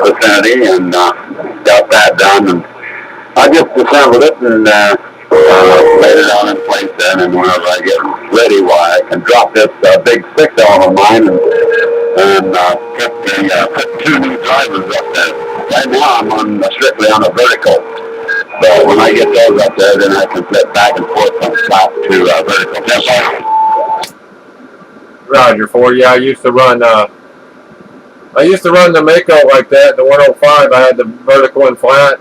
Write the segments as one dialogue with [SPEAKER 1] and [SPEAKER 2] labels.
[SPEAKER 1] vicinity and got that done. And I just assembled it and laid it on in place then. And whenever I get ready, why I can drop this big 6-element of mine and put 2 new drivers up there. Right now I'm strictly on a vertical. So when I get those up there, then I can flip back and forth from flat to vertical tempo.
[SPEAKER 2] Roger, for you. I used to run the Mako like that, the 105. I had the vertical and flat,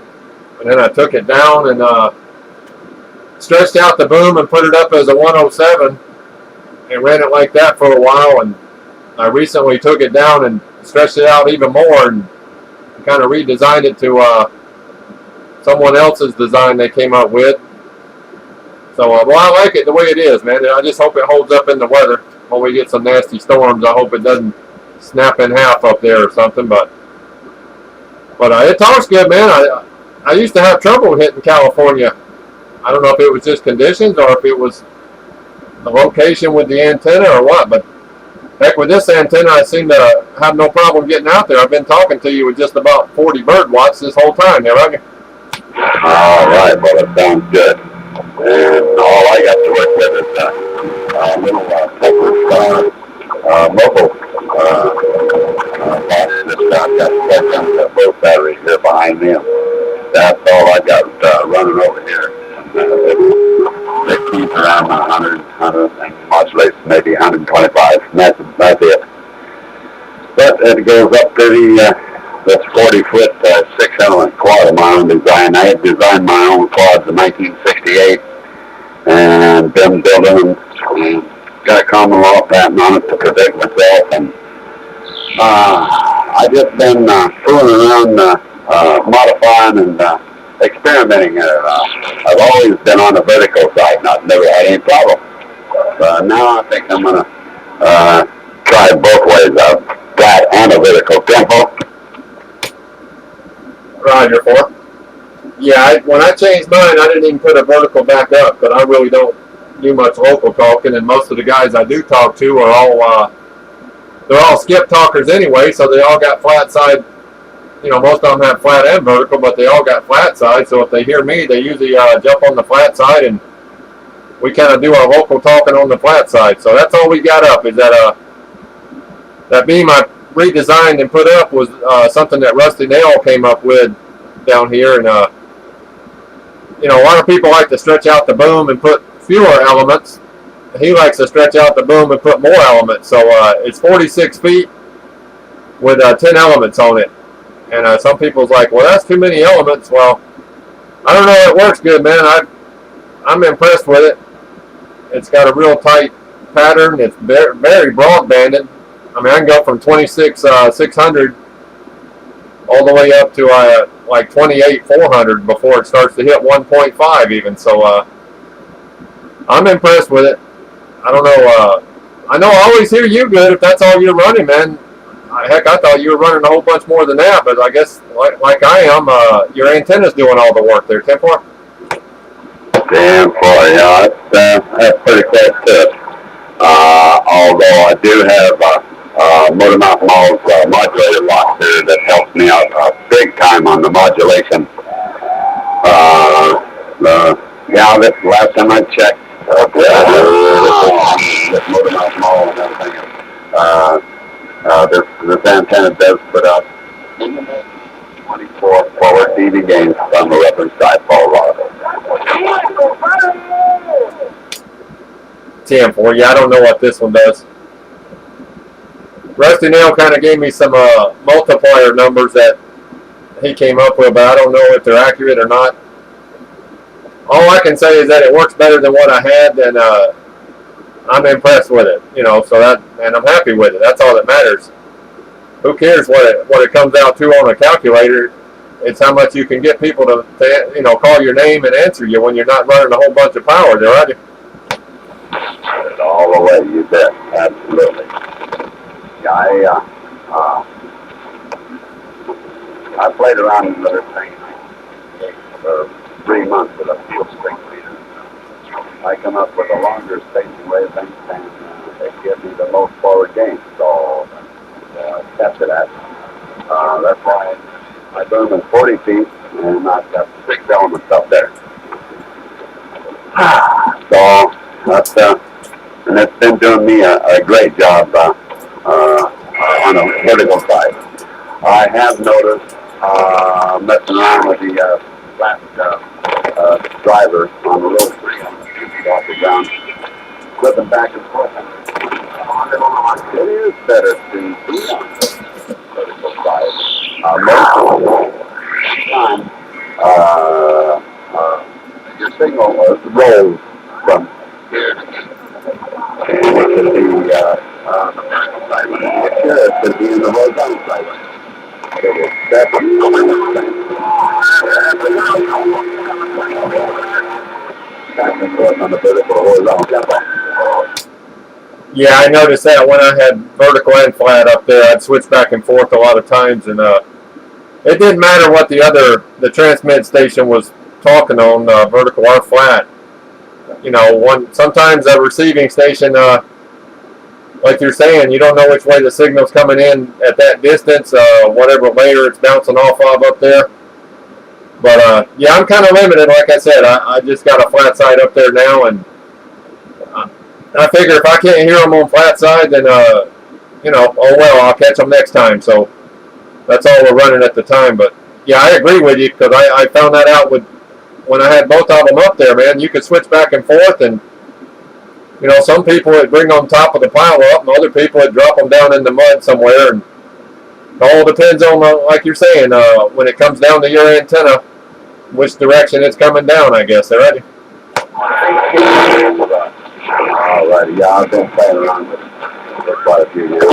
[SPEAKER 2] and then I took it down and stretched out the boom and put it up as a 107 and ran it like that for a while. And I recently took it down and stretched it out even more and kind of redesigned it to someone else's design they came up with. So, well, I like it the way it is, man. And I just hope it holds up in the weather. When we get some nasty storms, I hope it doesn't snap in half up there or something. But it talks good, man. I used to have trouble hitting California. I don't know if it was just conditions or if it was the location with the antenna or what. But heck, with this antenna, I seem to have no problem getting out there. I've been talking to you with just about 40 bird watts this whole time, have I?
[SPEAKER 1] All right, well, it sounds good. And all I got to work with is a little mobile battery that's got both batteries here behind them. That's all I got running over here. It keeps around 100 and modulates maybe 125. And that's it. But it goes up to this 40-foot 6-element quad of my own design. I had designed my own quads in 1968 and been building them. And got a common law patent on it to protect myself. And I just been fooling around, modifying and experimenting. I've always been on the vertical side, and I've never had any problem. But now I think I'm gonna try both ways, a flat and a vertical tempo.
[SPEAKER 2] Roger, for. Yeah, when I changed mine, I didn't even put a vertical back up, but I really don't do much local talking, and most of the guys I do talk to are all they're all skip talkers anyway, so they all got flat side. You know, most of them have flat and vertical, but they all got flat side. So if they hear me, they usually jump on the flat side, and we kind of do our local talking on the flat side. So that's all we got up. Is that beam I redesigned and put up was something that Rusty Nail came up with down here, and you know, a lot of people like to stretch out the boom and put fewer elements. He likes to stretch out the boom and put more elements. So it's 46 feet with 10 elements on it. And some people's like, well, that's too many elements. Well, I don't know. It works good, man. I'm impressed with it. It's got a real tight pattern. It's very, very broad-banded. I mean, I can go from 26,600 all the way up to like 28,400 before it starts to hit 1.5 even. So I'm impressed with it. I don't know. I know I always hear you good if that's all you're running, man. Heck, I thought you were running a whole bunch more than that, but I guess like I am, your antenna's doing all the work there, 10-4.
[SPEAKER 1] Damn far, yeah, that's pretty close to it. Although I do have motor mouth modulator lock there that helps me out big time on the modulation. Yeah, this last time I checked, this motor mouth model and everything. This antenna does put up 24 forward dB gains on the reference dipole rod.
[SPEAKER 2] 10-4, yeah, I don't know what this one does. Rusty Nail kind of gave me some multiplier numbers that he came up with, but I don't know if they're accurate or not. All I can say is that it works better than what I had, and I'm impressed with it, you know. So and I'm happy with it. That's all that matters. Who cares what it comes out to on a calculator? It's how much you can get people to you know, call your name and answer you when you're not running a whole bunch of power there, right?
[SPEAKER 1] All the way, you bet, absolutely. Yeah, I played around with this thing for 3 months with a field string leader. I come up with a longer spacing wavelength and it gives me the most forward gain. So that's it. That's why I burn them 40 feet, and I've got 6 elements up there. So that's and it's been doing me a great job on the vertical side. I have noticed messing around with the flat driver on the rotary on the 2 feet off the ground, flipping back and forth. It is better to be on the vertical side. Most of the time, your signal rolls from here to here. And it could be the vertical side when it gets here, it could be in the horizontal side. So that's back and forth on the vertical or horizontal tempo.
[SPEAKER 2] Yeah, I noticed that when I had vertical and flat up there, I'd switch back and forth a lot of times, and it didn't matter what the transmit station was talking on, vertical or flat. You know, sometimes a receiving station, like you're saying, you don't know which way the signal's coming in at that distance, whatever layer it's bouncing off of up there. But yeah, I'm kind of limited. Like I said, I just got a flat side up there now, and I figure if I can't hear them on flat side, then you know, oh well, I'll catch them next time. So that's all we're running at the time. But yeah, I agree with you, because I found that out when I had both of them up there, man. You could switch back and forth, and you know, some people would bring on top of the pile up, and other people would drop them down in the mud somewhere. And it all depends on, like you're saying, when it comes down to your antenna, which direction it's coming down, I guess. Alrighty.
[SPEAKER 1] Alrighty, yeah, I've been playing around with it for quite a few years.